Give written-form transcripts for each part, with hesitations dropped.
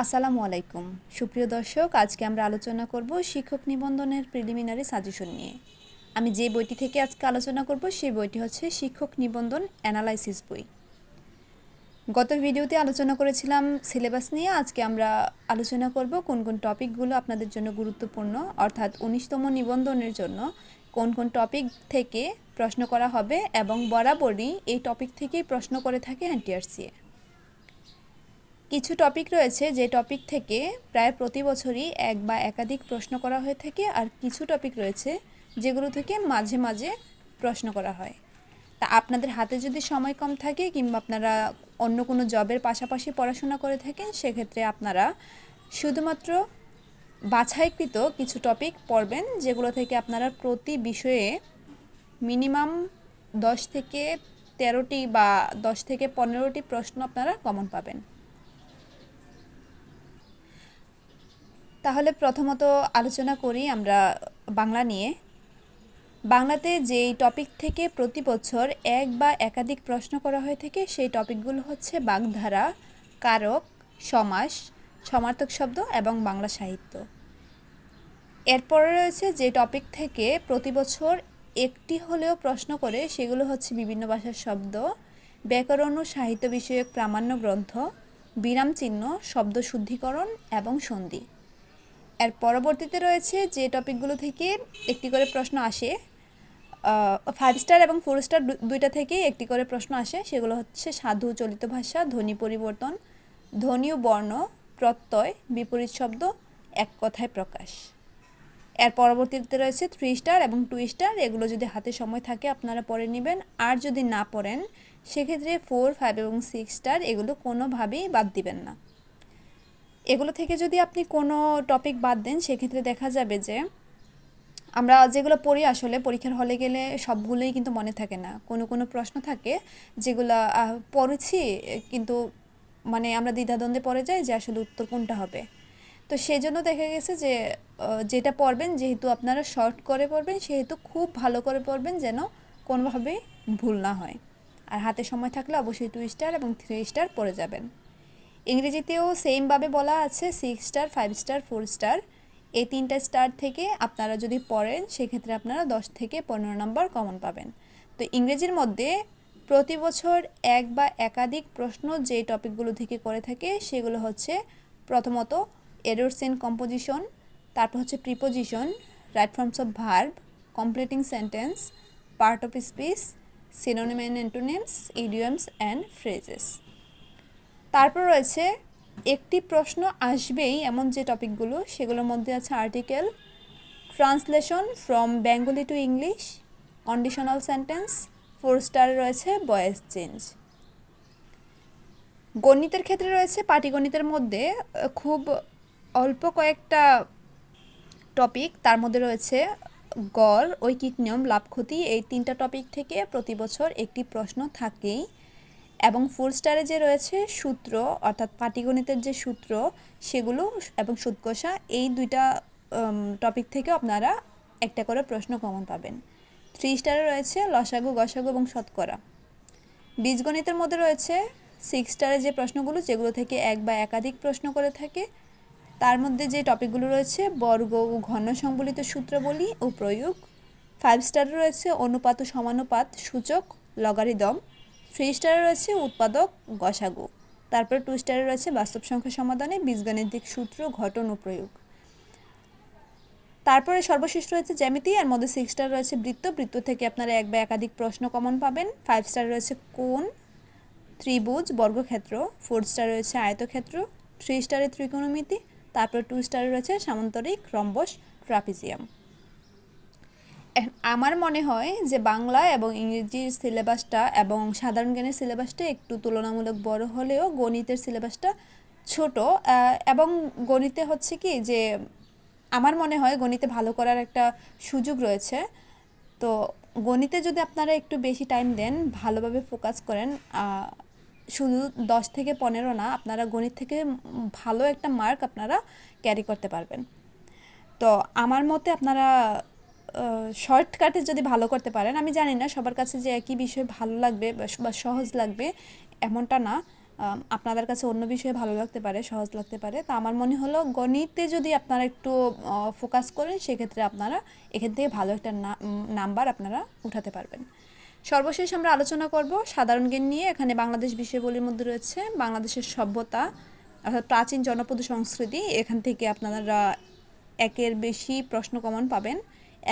আসসালামু আলাইকুম সুপ্রিয় দর্শক, আজকে আমরা আলোচনা করব শিক্ষক নিবন্ধনের প্রিলিমিনারি সাজেশন নিয়ে। আমি যে বইটি থেকে আজকে আলোচনা করব সেই বইটি হচ্ছে শিক্ষক নিবন্ধন অ্যানালাইসিস বই। গত ভিডিওতে আলোচনা করেছিলাম সিলেবাস নিয়ে। আজকে আমরা আলোচনা করব কোন কোন টপিকগুলো আপনাদের জন্য গুরুত্বপূর্ণ, অর্থাৎ 19তম নিবন্ধনের জন্য কোন কোন টপিক থেকে প্রশ্ন করা হবে এবং বরাবরই এই টপিক থেকেই প্রশ্ন করে থাকে এনটিআরসি। কিছু টপিক রয়েছে যে টপিক থেকে প্রায় প্রতি বছরই এক বা একাধিক প্রশ্ন করা হয়ে থাকে, আর কিছু টপিক রয়েছে যেগুলো থেকে মাঝে মাঝে প্রশ্ন করা হয়। তা আপনাদের হাতে যদি সময় কম থাকে কিংবা আপনারা অন্য কোনো জবের পাশাপাশি পড়াশোনা করে থাকেন, সেক্ষেত্রে আপনারা শুধুমাত্র বাছাইকৃত কিছু টপিক পড়বেন, যেগুলো থেকে আপনারা প্রতি বিষয়ে মিনিমাম 10 থেকে 13টি বা 10 থেকে 15টি প্রশ্ন আপনারা কমন পাবেন। তাহলে প্রথমত আলোচনা করি আমরা বাংলা নিয়ে। বাংলাতে যেই টপিক থেকে প্রতি বছর এক বা একাধিক প্রশ্ন করা হয়ে থাকে সেই টপিকগুলো হচ্ছে বাগধারা, কারক, সমাস, সমার্থক শব্দ এবং বাংলা সাহিত্য। এরপরে রয়েছে যে টপিক থেকে প্রতি বছর একটি হলেও প্রশ্ন করে, সেগুলো হচ্ছে বিভিন্ন ভাষার শব্দ, ব্যাকরণ ও সাহিত্য বিষয়ক প্রামাণ্য গ্রন্থ, বিরাম চিহ্ন, শব্দ শুদ্ধিকরণ এবং সন্ধি। এর পরবর্তীতে রয়েছে যে টপিকগুলো থেকে একটি করে প্রশ্ন আসে, 5 স্টার এবং 4 স্টার দুইটা থেকেই একটি করে প্রশ্ন আসে। সেগুলো হচ্ছে সাধু, চলিত ভাষা, ধ্বনি পরিবর্তন, ধ্বনি ও বর্ণ, প্রত্যয়, বিপরীত শব্দ, এক কথায় প্রকাশ। এর পরবর্তীতে রয়েছে 3 স্টার এবং 2 স্টার। এগুলো যদি হাতে সময় থাকে আপনারা পড়ে নেবেন, আর যদি না পড়েন সেক্ষেত্রে 4, 5 এবং 6 স্টার এগুলো কোনোভাবেই বাদ দিবেন না। এগুলো থেকে যদি আপনি কোনো টপিক বাদ দেন সেক্ষেত্রে দেখা যাবে যে আমরা যেগুলো পড়ি আসলে পরীক্ষার হলে গেলে সবগুলোই কিন্তু মনে থাকে না। কোনো কোনো প্রশ্ন থাকে যেগুলো পড়েছি কিন্তু মানে আমরা দ্বিধাদ্বন্দ্বে পড়ে যাই যে আসলে উত্তর কোনটা হবে। তো সেজন্য দেখা গেছে যে যেটা পড়বেন, যেহেতু আপনারা শর্ট করে পড়বেন, সেহেতু খুব ভালো করে পড়বেন যেন কোনোভাবেই ভুল না হয়। আর হাতে সময় থাকলে অবশ্যই 2 স্টার এবং 3 স্টার পড়ে যাবেন। ইংরেজিতেও সেমভাবে বলা আছে 6 স্টার, 5 স্টার, 4 স্টার। এই তিনটা স্টার থেকে আপনারা যদি পড়েন সেক্ষেত্রে আপনারা 10 থেকে 15 নম্বর কমন পাবেন। তো ইংরেজির মধ্যে প্রতি বছর এক বা একাধিক প্রশ্ন যে টপিকগুলো থেকে করে থাকে সেগুলো হচ্ছে প্রথমত এরর্স ইন কম্পোজিশন, তারপর হচ্ছে preposition, right forms of verb, completing sentence, part of speech, synonym and antonyms, idioms and phrases. তারপর রয়েছে একটি প্রশ্ন আসবেই এমন যে টপিকগুলো, সেগুলোর মধ্যে আছে article, translation from Bengali to English, conditional sentence, 4 স্টারে রয়েছে ভয়েস চেঞ্জ। গণিতের ক্ষেত্রে রয়েছে পাটিগণিতের মধ্যে খুব অল্প কয়েকটা টপিক, তার মধ্যে রয়েছে গড়, ঐকিক নিয়ম, লাভ ক্ষতি। এই তিনটা টপিক থেকে প্রতি বছর একটি প্রশ্ন থাকেই। এবং 4 স্টারে যে রয়েছে সূত্র, অর্থাৎ পাটিগণিতের যে সূত্র সেগুলো এবং সুদকষা, এই দুইটা টপিক থেকেও আপনারা একটা করে প্রশ্ন কমন পাবেন। 3 স্টারে রয়েছে লসাগু, গসাগু এবং শতকরা। বীজগণিতের মধ্যে রয়েছে 6 স্টারে যে প্রশ্নগুলো, যেগুলো থেকে এক বা একাধিক প্রশ্ন করে থাকে। তার মধ্যে যে টপিকগুলো রয়েছে বর্গ ও ঘন সংবলিত সূত্রাবলী ও প্রয়োগ। 5 স্টারে রয়েছে অনুপাত ও সমানুপাত, সূচক, লগারিদম। 3 স্টারে রয়েছে উৎপাদক, গসাগু। তারপরে 2 স্টারে রয়েছে বাস্তব সংখ্যা সমাধানে বীজগাণিতিক সূত্র, ঘটন ও প্রয়োগ। তারপরে সর্বশেষ রয়েছে জ্যামিতি, এর মধ্যে 6 স্টার রয়েছে বৃত্ত, বৃত্ত থেকে আপনারা এক বা একাধিক প্রশ্ন কমন পাবেন। 5 স্টার রয়েছে কোণ, ত্রিভুজ, বর্গক্ষেত্র। 4 স্টার রয়েছে আয়তক্ষেত্র। 3 স্টারে ত্রিকোণমিতি। তারপর 2 স্টারে রয়েছে সামান্তরিক, রম্বস, ট্রাপিজিয়াম। আমার মনে হয় যে বাংলা এবং ইংরেজির সিলেবাসটা এবং সাধারণ জ্ঞানের সিলেবাসটা একটু তুলনামূলক বড় হলেও গণিতের সিলেবাসটা ছোট। এবং গণিতে হচ্ছে কি যে আমার মনে হয় গণিতে ভালো করার একটা সুযোগ রয়েছে। তো গণিতে যদি আপনারা একটু বেশি টাইম দেন, ভালোভাবে ফোকাস করেন, শুধু 10 থেকে 15 না, আপনারা গণিত থেকে ভালো একটা মার্ক আপনারা ক্যারি করতে পারবেন। তো আমার মতে আপনারা শর্টকাটে যদি ভালো করতে পারেন, আমি জানি না সবার কাছে যে একই বিষয় ভালো লাগবে বা সহজ লাগবে এমনটা না। আপনাদের কাছে অন্য বিষয়ে ভালো লাগতে পারে, সহজ লাগতে পারে। তা আমার মনে হলো গণিতে যদি আপনারা একটু ফোকাস করেন, সেক্ষেত্রে আপনারা এখান থেকে ভালো একটা নাম্বার আপনারা উঠাতে পারবেন। সর্বশেষ আমরা আলোচনা করব সাধারণ জ্ঞান নিয়ে। এখানে বাংলাদেশ বিষয়াবলীর মধ্যে রয়েছে বাংলাদেশের সভ্যতা অর্থাৎ প্রাচীন জনপদ সংস্কৃতি। এখান থেকে আপনারা একের বেশি প্রশ্ন কমন পাবেন।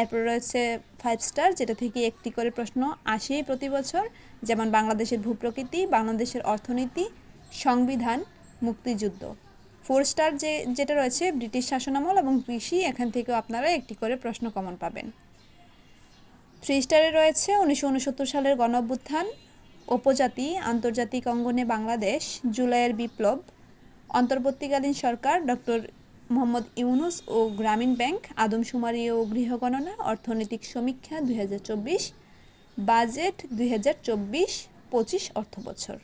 এরপর রয়েছে 5 স্টার, যেটা থেকে একটি করে প্রশ্ন আসেই প্রতি বছর, যেমন বাংলাদেশের ভূপ্রকৃতি, বাংলাদেশের অর্থনীতি, সংবিধান, মুক্তিযুদ্ধ। 4 স্টার যেটা রয়েছে ব্রিটিশ শাসনামল এবং কৃষি, এখান থেকেও আপনারা একটি করে প্রশ্ন কমন পাবেন। 3 স্টারে রয়েছে 1969 সালের গণঅভ্যুত্থান, উপজাতি, আন্তর্জাতিক অঙ্গনে বাংলাদেশ, জুলাইয়ের বিপ্লব, অন্তর্বর্তীকালীন সরকার, ডক্টর মোহাম্মদ ইউনূস ও গ্রামীণ ব্যাংক, আদমশুমারি ও গৃহগণনা, অর্থনৈতিক সমীক্ষা 2024, বাজেট 2024-25 অর্থবছর।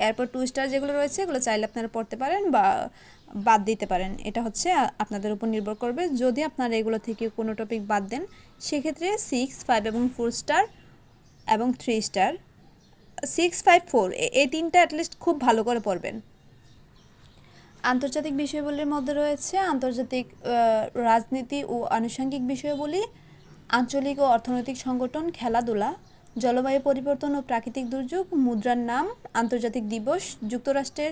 এরপর 2 স্টার যেগুলো রয়েছে এগুলো চাইলে আপনারা পড়তে পারেন বা বাদ দিতে পারেন, এটা হচ্ছে আপনাদের উপর নির্ভর করবে। যদি আপনারা এগুলো থেকে কোনো টপিক বাদ দেন, সেক্ষেত্রে 6, 5 এবং 4 স্টার এবং 3 স্টার, 6, 5, 4 এই তিনটা অ্যাটলিস্ট খুব ভালো করে পড়বেন। আন্তর্জাতিক বিষয়গুলির মধ্যে রয়েছে আন্তর্জাতিক রাজনীতি ও আনুষঙ্গিক বিষয়গুলি, আঞ্চলিক ও অর্থনৈতিক সংগঠন, খেলাধুলা, জলবায়ু পরিবর্তন ও প্রাকৃতিক দুর্যোগ, মুদ্রার নাম, আন্তর্জাতিক দিবস, যুক্তরাষ্ট্রের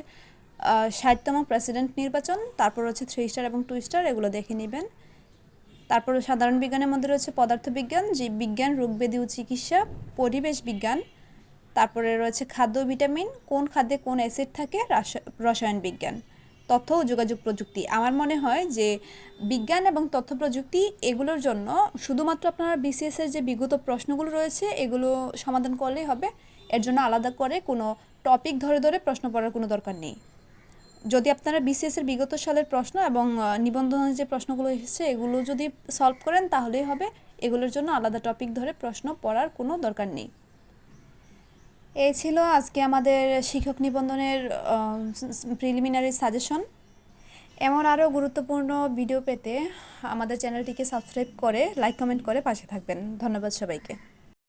60তম প্রেসিডেন্ট নির্বাচন। তারপর রয়েছে 3 স্টার এবং 2 স্টার, এগুলো দেখে নেবেন। তারপর সাধারণ বিজ্ঞানের মধ্যে রয়েছে পদার্থবিজ্ঞান, জীববিজ্ঞান, রোগব্যাধি ও চিকিৎসা, পরিবেশ বিজ্ঞান। তারপরে রয়েছে খাদ্য ও ভিটামিন, কোন খাদ্যে কোন অ্যাসিড থাকে, রসায়ন বিজ্ঞান, তথ্য ও যোগাযোগ প্রযুক্তি। আমার মনে হয় যে বিজ্ঞান এবং তথ্য প্রযুক্তি এগুলোর জন্য শুধুমাত্র আপনারা বিসিএসের যে বিগত প্রশ্নগুলো রয়েছে এগুলো সমাধান করলেই হবে। এর জন্য আলাদা করে কোনো টপিক ধরে ধরে প্রশ্ন পড়ার কোনো দরকার নেই। যদি আপনারা বিসিএসের বিগত সালের প্রশ্ন এবং নিবন্ধনের যে প্রশ্নগুলো এসেছে এগুলো যদি সলভ করেন তাহলেই হবে। এগুলোর জন্য আলাদা টপিক ধরে প্রশ্ন পড়ার কোনো দরকার নেই। এই ছিল আজকে আমাদের শিক্ষক নিবন্ধনের প্রিলিমিনারি সাজেশন। এমন আরও গুরুত্বপূর্ণ ভিডিও পেতে আমাদের চ্যানেলটিকে সাবস্ক্রাইব করে লাইক কমেন্ট করে পাশে থাকবেন। ধন্যবাদ সবাইকে।